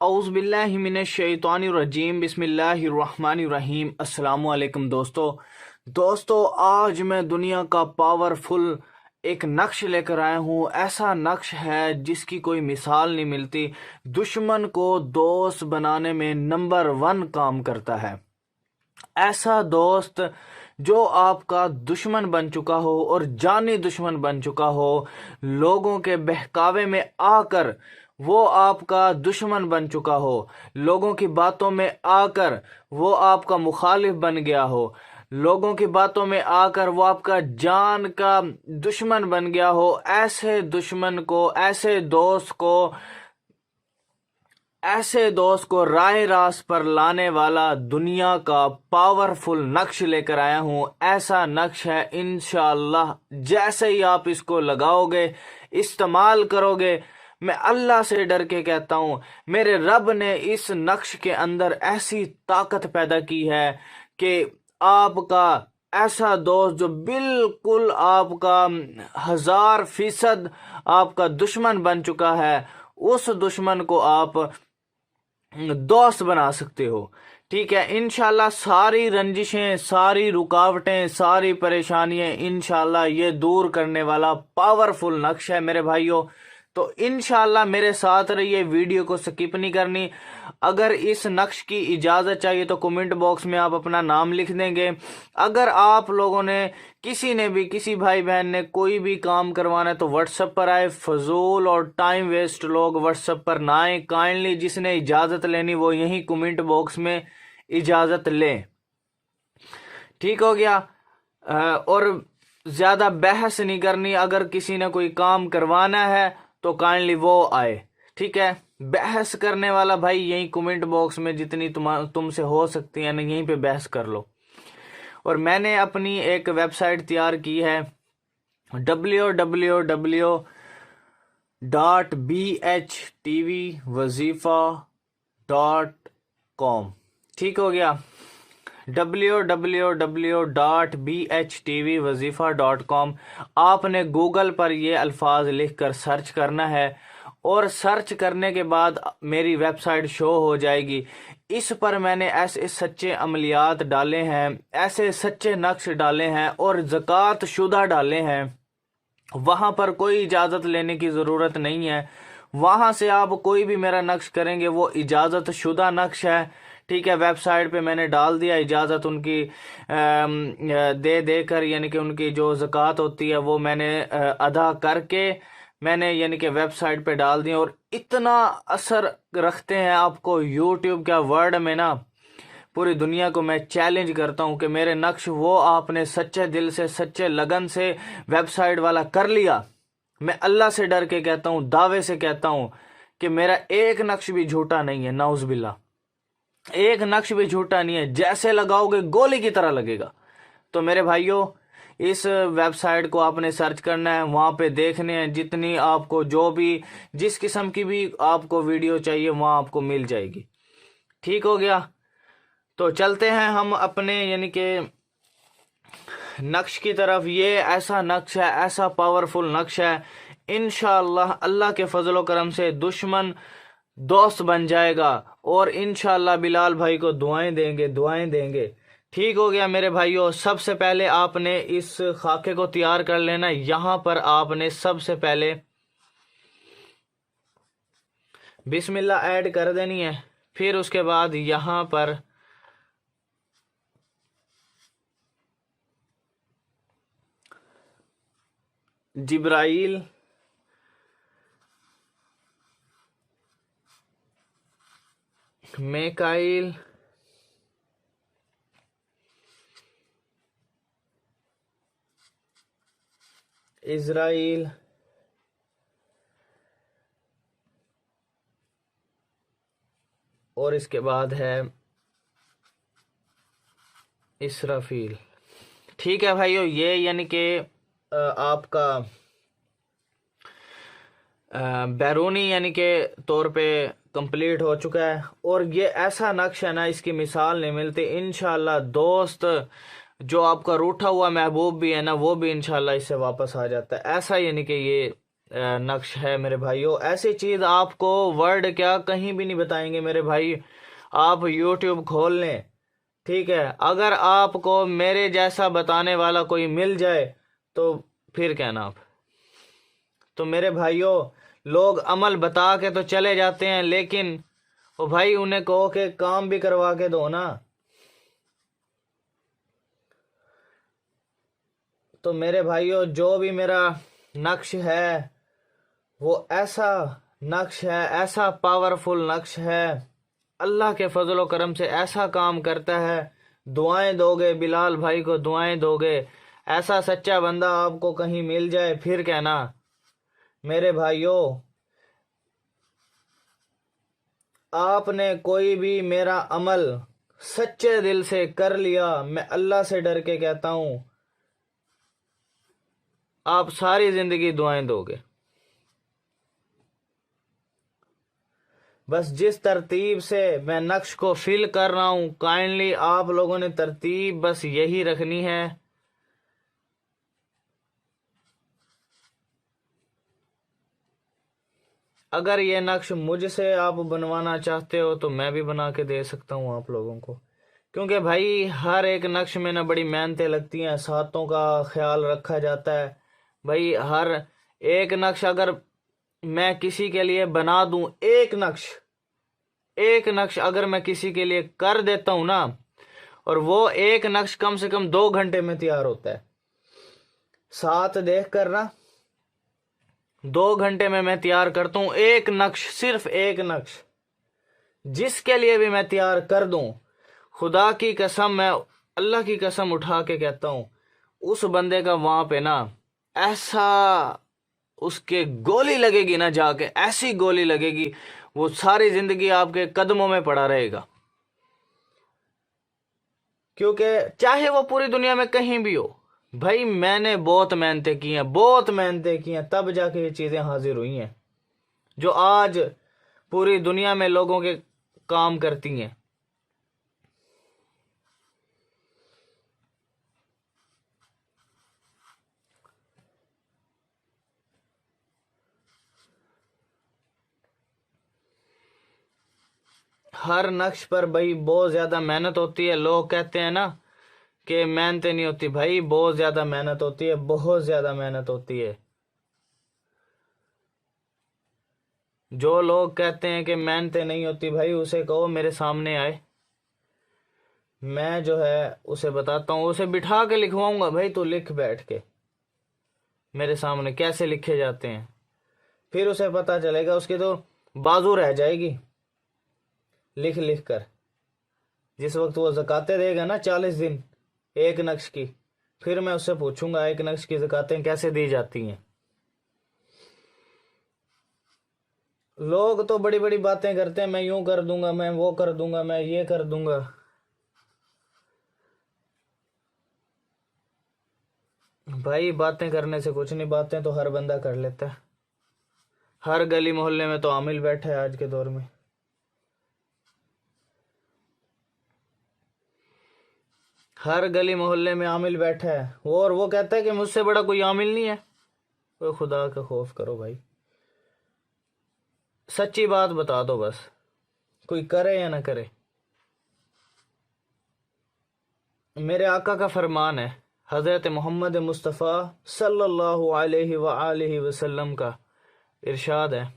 औज़ुबिल्लाहिमिनश्शैतानिर्रजीम बिस्मिल्लाहिर्रहमानिर्रहीम। अस्सलामुअलैकुम दोस्तों, आज मैं दुनिया का पावरफुल एक नक्श लेकर आया हूँ। ऐसा नक्श है जिसकी कोई मिसाल नहीं मिलती। दुश्मन को दोस्त बनाने में नंबर 1 काम करता है। ऐसा दोस्त जो आपका दुश्मन बन चुका हो और जानी दुश्मन बन चुका हो, लोगों के बहकावे में आकर वो आपका दुश्मन बन चुका हो, लोगों की बातों में आकर वो आपका मुखालिफ बन गया हो, लोगों की बातों में आकर वो आपका जान का दुश्मन बन गया हो। ऐसे दोस्त को राह रास्त पर लाने वाला दुनिया का पावरफुल नक्श लेकर आया हूँ। ऐसा नक्श है, इंशाअल्लाह जैसे ही आप इसको लगाओगे, इस्तेमाल करोगे, मैं अल्लाह से डर के कहता हूँ, मेरे रब ने इस नक्श के अंदर ऐसी ताकत पैदा की है कि आपका ऐसा दोस्त जो बिल्कुल आपका 1000% आपका दुश्मन बन चुका है, उस दुश्मन को आप दोस्त बना सकते हो। ठीक है, इंशाल्लाह सारी रंजिशें, सारी रुकावटें, सारी परेशानियां इंशाल्लाह ये दूर करने वाला पावरफुल नक्श है मेरे भाइयों। तो इंशाल्लाह मेरे साथ रहिए, वीडियो को स्किप नहीं करनी। अगर इस नक्श की इजाज़त चाहिए तो कमेंट बॉक्स में आप अपना नाम लिख देंगे। अगर आप लोगों ने किसी भाई बहन ने कोई भी काम करवाना है तो व्हाट्सएप पर आए। फजूल और टाइम वेस्ट लोग व्हाट्सएप पर ना आए। काइंडली जिसने इजाज़त लेनी वो यही कमेंट बॉक्स में इजाज़त ले। ठीक हो गया। और ज़्यादा बहस नहीं करनी। अगर किसी ने कोई काम करवाना है तो काइंडली वो आए। ठीक है, बहस करने वाला भाई यही कमेंट बॉक्स में जितनी तुमसे हो सकती है ना, यहीं पे बहस कर लो। और मैंने अपनी एक वेबसाइट तैयार की है www.bhtvwazifa.com। ठीक हो गया, www.bhtvwazifa.com। आपने गूगल पर ये अल्फाज लिखकर सर्च करना है और सर्च करने के बाद मेरी वेबसाइट शो हो जाएगी। इस पर मैंने ऐसे सच्चे अमलियात डाले हैं, ऐसे सच्चे नक्श डाले हैं और ज़कात शुदा डाले हैं। वहाँ पर कोई इजाज़त लेने की ज़रूरत नहीं है। वहाँ से आप कोई भी मेरा नक्श करेंगे वो इजाज़त शुदा नक्श है। ठीक है, वेबसाइट पे मैंने डाल दिया, इजाज़त उनकी दे कर, यानी कि उनकी जो ज़कात होती है वो मैंने अदा करके मैंने यानी कि वेबसाइट पे डाल दिया। और इतना असर रखते हैं आपको यूट्यूब का वर्ड में ना, पूरी दुनिया को मैं चैलेंज करता हूं कि मेरे नक्श वो आपने सच्चे दिल से, सच्चे लगन से वेबसाइट वाला कर लिया। मैं अल्लाह से डर के कहता हूं, दावे से कहता हूं कि मेरा एक नक्श भी झूठा नहीं है। नाउज़ुबिल्लाह, एक नक्श भी झूठा नहीं है। जैसे लगाओगे गोली की तरह लगेगा। तो मेरे भाइयों, इस वेबसाइट को आपने सर्च करना है, वहाँ पे देखने हैं जितनी आपको जो भी जिस किस्म की भी आपको वीडियो चाहिए वहाँ आपको मिल जाएगी। ठीक हो गया, तो चलते हैं हम अपने यानी कि नक्श की तरफ। ये ऐसा नक्श है, ऐसा पावरफुल नक्श है, इंशाअल्लाह अल्लाह के फजलो करम से दुश्मन दोस्त बन जाएगा और इंशाअल्लाह बिलाल भाई को दुआएं देंगे। ठीक हो गया मेरे भाइयों। सबसे पहले आपने इस खाके को तैयार कर लेना। यहाँ पर आपने सबसे पहले बिस्मिल्लाह ऐड कर देनी है। फिर उसके बाद यहाँ पर जिब्राइल, मेकाइल, इज़राइल, और इसके बाद है इसराफील। ठीक है भाइयों, ये यानी कि आपका बैरूनी यानी के तौर पे कंप्लीट हो चुका है। और ये ऐसा नक्श है ना, इसकी मिसाल नहीं मिलती। इंशाल्लाह दोस्त जो आपका रूठा हुआ महबूब भी है ना, वो भी इंशाल्लाह इससे वापस आ जाता है। ऐसा यानी कि ये नक्श है मेरे भाइयों। ऐसी चीज़ आपको वर्ड क्या कहीं भी नहीं बताएंगे मेरे भाई। आप यूट्यूब खोल लें, ठीक है, अगर आपको मेरे जैसा बताने वाला कोई मिल जाए तो फिर कहना आप। तो मेरे भाइयों, लोग अमल बता के तो चले जाते हैं, लेकिन वो भाई उन्हें कहो कि काम भी करवा के दो ना। तो मेरे भाइयों, जो भी मेरा नक्श है वो ऐसा नक्श है, ऐसा पावरफुल नक्श है, अल्लाह के फजल करम से ऐसा काम करता है। दुआएं दोगे बिलाल भाई को, दुआएं दोगे, ऐसा सच्चा बंदा आपको कहीं मिल जाए फिर कहना। मेरे भाइयों, आपने कोई भी मेरा अमल सच्चे दिल से कर लिया, मैं अल्लाह से डर के कहता हूं, आप सारी जिंदगी दुआएं दोगे। बस जिस तरतीब से मैं नक्श को फिल कर रहा हूं, काइंडली आप लोगों ने तरतीब बस यही रखनी है। अगर ये नक्श मुझसे आप बनवाना चाहते हो तो मैं भी बना के दे सकता हूँ आप लोगों को, क्योंकि भाई हर एक नक्श में ना बड़ी मेहनतें लगती हैं, सातों का ख्याल रखा जाता है। भाई हर एक नक्श अगर मैं किसी के लिए बना दूं, एक नक्श अगर मैं किसी के लिए कर देता हूं ना, और वो एक नक्श कम से कम 2 घंटे में तैयार होता है। साथ देख कर ना, 2 घंटे में मैं तैयार करता हूं एक नक्श, सिर्फ एक नक्श। जिसके लिए भी मैं तैयार कर दूं, खुदा की कसम, मैं अल्लाह की कसम उठा के कहता हूं, उस बंदे का वहां पे ना ऐसा उसके गोली लगेगी ना, जाके ऐसी गोली लगेगी, वो सारी जिंदगी आपके कदमों में पड़ा रहेगा। क्योंकि चाहे वो पूरी दुनिया में कहीं भी हो, भाई मैंने बहुत मेहनतें की हैं, बहुत मेहनतें की हैं, तब जाके ये चीजें हाजिर हुई हैं जो आज पूरी दुनिया में लोगों के काम करती हैं। हर नक्श पर भाई बहुत ज्यादा मेहनत होती है। लोग कहते हैं ना कि मेहनत नहीं होती, भाई बहुत ज्यादा मेहनत होती है, बहुत ज्यादा मेहनत होती है। जो लोग कहते हैं कि मेहनत नहीं होती, भाई उसे कहो मेरे सामने आए, मैं जो है उसे बताता हूँ, उसे बिठा के लिखवाऊंगा, भाई तू लिख बैठ के मेरे सामने कैसे लिखे जाते हैं। फिर उसे पता चलेगा, उसकी तो बाजू रह जाएगी लिख लिख कर। जिस वक्त वो ज़कातें देगा ना 40 दिन एक नक्श की, फिर मैं उससे पूछूंगा एक नक्श की ज़कातें कैसे दी जाती हैं। लोग तो बड़ी बड़ी बातें करते हैं, मैं यूं कर दूंगा, मैं वो कर दूंगा, मैं ये कर दूंगा। भाई बातें करने से कुछ नहीं, बातें तो हर बंदा कर लेता है। हर गली मोहल्ले में तो आमिल बैठा है आज के दौर में। हर गली मोहल्ले में आमिल बैठा है, और वो कहता है कि मुझसे बड़ा कोई आमिल नहीं है। तो खुदा का खौफ करो भाई, सच्ची बात बता दो बस, कोई करे या ना करे। मेरे आका का फरमान है, हज़रत मोहम्मद मुस्तफ़ा सल्लल्लाहु अलैहि वसल्लम का इरशाद है,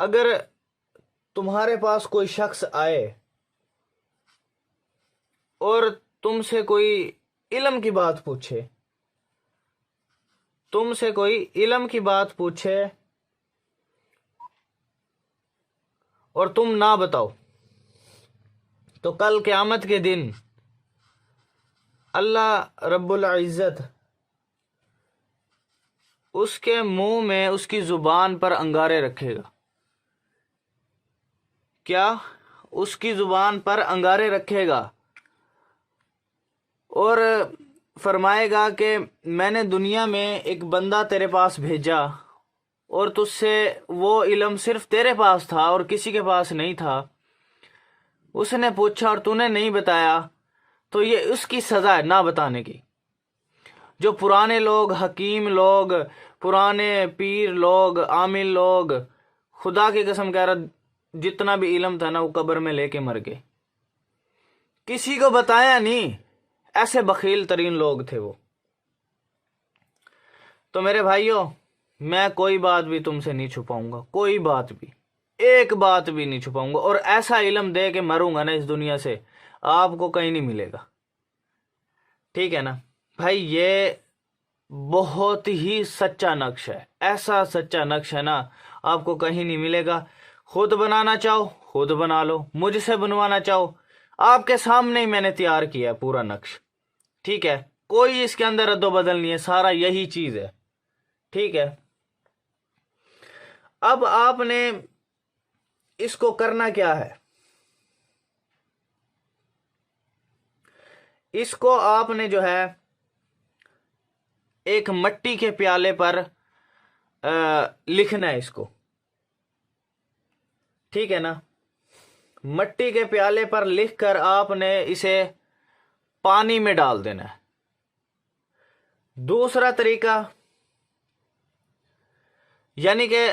अगर तुम्हारे पास कोई शख्स आए और तुमसे कोई इल्म की बात पूछे, तुमसे कोई इल्म की बात पूछे और तुम ना बताओ, तो कल क़यामत के दिन अल्लाह रब्बुल इज़्ज़त उसके मुंह में, उसकी जुबान पर अंगारे रखेगा। क्या? उसकी जुबान पर अंगारे रखेगा और फरमाएगा कि मैंने दुनिया में एक बंदा तेरे पास भेजा और तुझसे वो इल्म सिर्फ तेरे पास था और किसी के पास नहीं था। उसने पूछा और तूने नहीं बताया, तो ये उसकी सज़ा है ना बताने की। जो पुराने लोग, हकीम लोग, पुराने पीर लोग, आमिल लोग, खुदा की कसम कह रहा, जितना भी इल्म था ना वो कब्र में लेके मर गए, किसी को बताया नहीं। ऐसे बखील तरीन लोग थे वो। तो मेरे भाइयों, मैं कोई बात भी तुमसे नहीं छुपाऊंगा, कोई बात भी, एक बात भी नहीं छुपाऊंगा। और ऐसा इल्म दे के मरूंगा ना इस दुनिया से, आपको कहीं नहीं मिलेगा। ठीक है ना भाई, ये बहुत ही सच्चा नक्श है, ऐसा सच्चा नक्श है ना, आपको कहीं नहीं मिलेगा। खुद बनाना चाहो खुद बना लो, मुझसे बनवाना चाहो, आपके सामने ही मैंने तैयार किया है पूरा नक्श। ठीक है, कोई इसके अंदर रद्दो बदल नहीं है, सारा यही चीज है। ठीक है, अब आपने इसको करना क्या है, इसको आपने जो है एक मट्टी के प्याले पर लिखना है इसको। ठीक है ना, मट्टी के प्याले पर लिखकर आपने इसे पानी में डाल देना है। दूसरा तरीका, यानी कि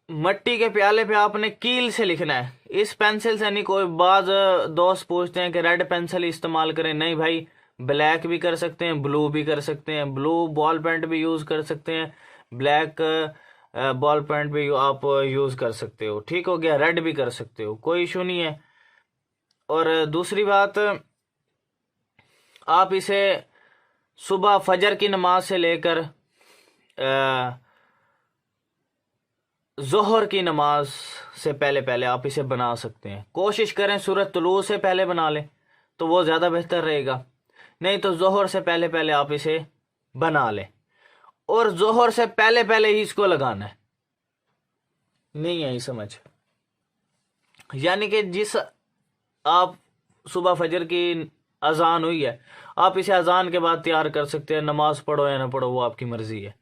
मट्टी के प्याले पे आपने कील से लिखना है, इस पेंसिल से नहीं। कोई बाज दोस्त पूछते हैं कि रेड पेंसिल इस्तेमाल करें, नहीं भाई, ब्लैक भी कर सकते हैं, ब्लू भी कर सकते हैं, ब्लू बॉल पेंट भी यूज कर सकते हैं, ब्लैक बॉल पेंट भी आप यूज कर सकते हो। ठीक हो गया, रेड भी कर सकते हो, कोई इशू नहीं है। और दूसरी बात, आप इसे सुबह फजर की नमाज से लेकर जोहर की नमाज से पहले पहले आप इसे बना सकते हैं। कोशिश करें सूरज तुलू से पहले बना लें तो वो ज़्यादा बेहतर रहेगा, नहीं तो जोहर से पहले पहले आप इसे बना लें। और जोहर से पहले पहले ही इसको लगाना है, नहीं आई समझ? यानी कि जिस आप सुबह फजर की अजान हुई है, आप इसे अजान के बाद तैयार कर सकते हैं। नमाज पढ़ो या ना पढ़ो वो आपकी मर्जी है,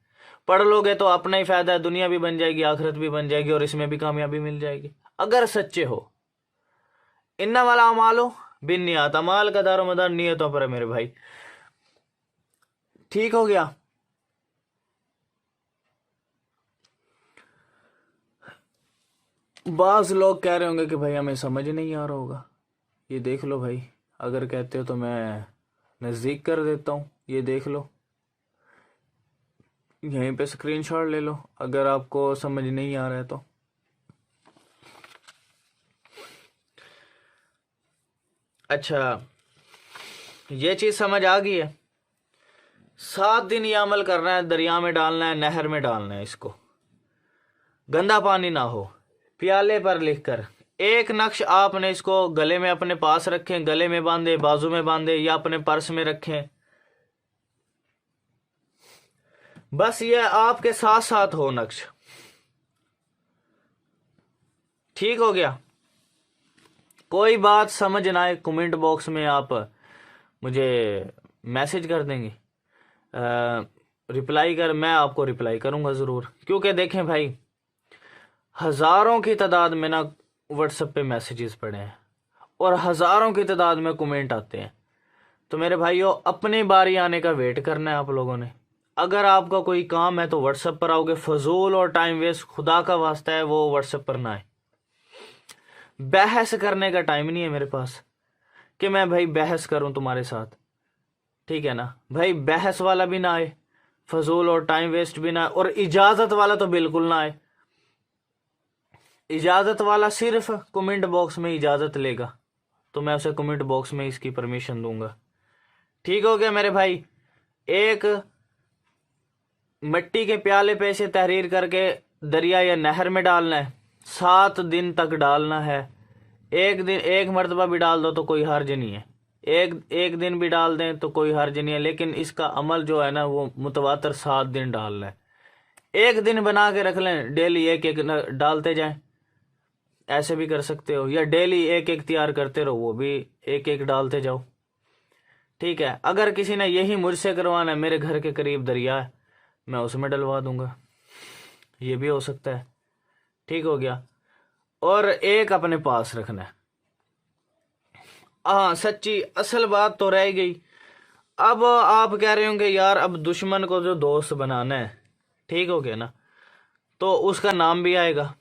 पढ़ लोगे तो अपना ही फायदा है, दुनिया भी बन जाएगी, आखिरत भी बन जाएगी, और इसमें भी कामयाबी मिल जाएगी अगर सच्चे हो। इन्ना वाला अमालो बिन नियत, अमाल का दारोमदार नियतों पर है मेरे भाई। ठीक हो गया। बाज लोग कह रहे होंगे कि भाई हमें समझ नहीं आ रहा होगा, ये देख लो भाई, अगर कहते हो तो मैं नज़दीक कर देता हूँ, ये देख लो, यहीं पे स्क्रीनशॉट ले लो अगर आपको समझ नहीं आ रहा है तो। अच्छा, ये चीज समझ आ गई है। 7 दिन ये अमल करना है, दरिया में डालना है, नहर में डालना है इसको, गंदा पानी ना हो। प्याले पर लिखकर एक नक्श आपने इसको गले में अपने पास रखें, गले में बांधे, बाजू में बांधे, या अपने पर्स में रखें, बस ये आपके साथ साथ हो नक्श। ठीक हो गया। कोई बात समझ ना आए, कमेंट बॉक्स में आप मुझे मैसेज कर देंगे, रिप्लाई कर, मैं आपको रिप्लाई करूंगा ज़रूर। क्योंकि देखें भाई, हज़ारों की तादाद में ना व्हाट्सएप पे मैसेजेस पड़े हैं और हज़ारों की तादाद में कमेंट आते हैं। तो मेरे भाइयों, अपनी बारी आने का वेट करना है आप लोगों ने। अगर आपका कोई काम है तो व्हाट्सएप पर आओगे, फजूल और टाइम वेस्ट खुदा का वास्ता है वो व्हाट्सएप पर ना आए। बहस करने का टाइम नहीं है मेरे पास कि मैं भाई बहस करूं तुम्हारे साथ। ठीक है ना भाई, बहस वाला भी ना आए, फजूल और टाइम वेस्ट भी ना आए, और इजाजत वाला तो बिल्कुल ना आए। इजाजत वाला सिर्फ कमेंट बॉक्स में इजाजत लेगा तो मैं उसे कमेंट बॉक्स में इसकी परमिशन दूंगा। ठीक हो गया मेरे भाई। एक मिट्टी के प्याले पे से तहरीर करके दरिया या नहर में डालना है, 7 दिन तक डालना है। एक दिन एक मरतबा भी डाल दो तो कोई हर्ज नहीं है, एक दिन भी डाल दें तो कोई हर्ज नहीं है, लेकिन इसका अमल जो है ना वो मुतवातर 7 दिन डालना है। एक दिन बना के रख लें, डेली एक एक डालते जाएं, ऐसे भी कर सकते हो, या डेली एक एक तैयार करते रहो, वो भी एक एक डालते जाओ। ठीक है, अगर किसी ने यही मुझसे करवाना है, मेरे घर के करीब दरिया है, मैं उसमें डलवा दूंगा, ये भी हो सकता है। ठीक हो गया। और एक अपने पास रखना है। हाँ, सच्ची असल बात तो रह गई, अब आप कह रहे होंगे यार अब दुश्मन को जो दोस्त बनाना है, ठीक हो गया ना, तो उसका नाम भी आएगा।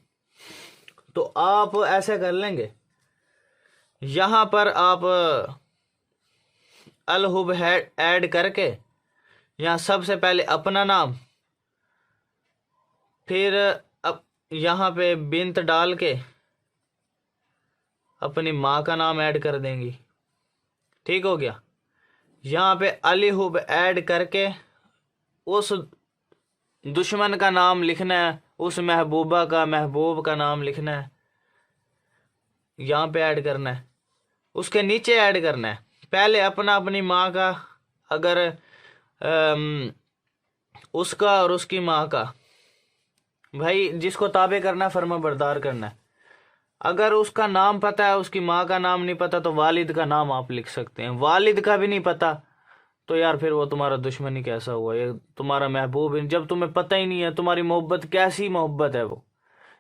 तो आप ऐसे कर लेंगे, यहां पर आप अल हुब ऐड करके यहाँ सबसे पहले अपना नाम, फिर अब यहाँ पे बिंत डाल के अपनी माँ का नाम ऐड कर देंगी, ठीक हो गया। यहाँ पे अली हुब ऐड करके उस दुश्मन का नाम लिखना है, उस महबूबा का महबूब का नाम लिखना है, यहाँ पे ऐड करना है। उसके नीचे ऐड करना है पहले अपना अपनी माँ का, अगर उसका और उसकी माँ का, भाई जिसको ताबे करना है फर्मा बरदार करना है। अगर उसका नाम पता है, उसकी माँ का नाम नहीं पता, तो वालिद का नाम आप लिख सकते हैं। वालिद का भी नहीं पता तो यार फिर वो तुम्हारा दुश्मन ही कैसा हुआ, ये तुम्हारा महबूब है। जब तुम्हें पता ही नहीं है तुम्हारी मोहब्बत कैसी मोहब्बत है वो,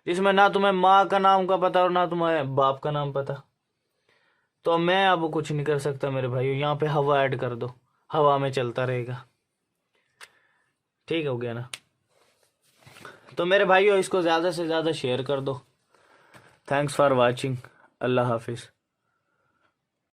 जिसमें ना तुम्हें माँ का नाम का पता और ना तुम्हें बाप का नाम पता। तो मैं अब कुछ नहीं कर सकता मेरे भाइयों, यहाँ पे हवा ऐड कर दो, हवा में चलता रहेगा, ठीक हो गया ना। तो मेरे भाइयों इसको ज़्यादा से ज़्यादा शेयर कर दो। Thanks for watching. अल्लाह हाफिज़।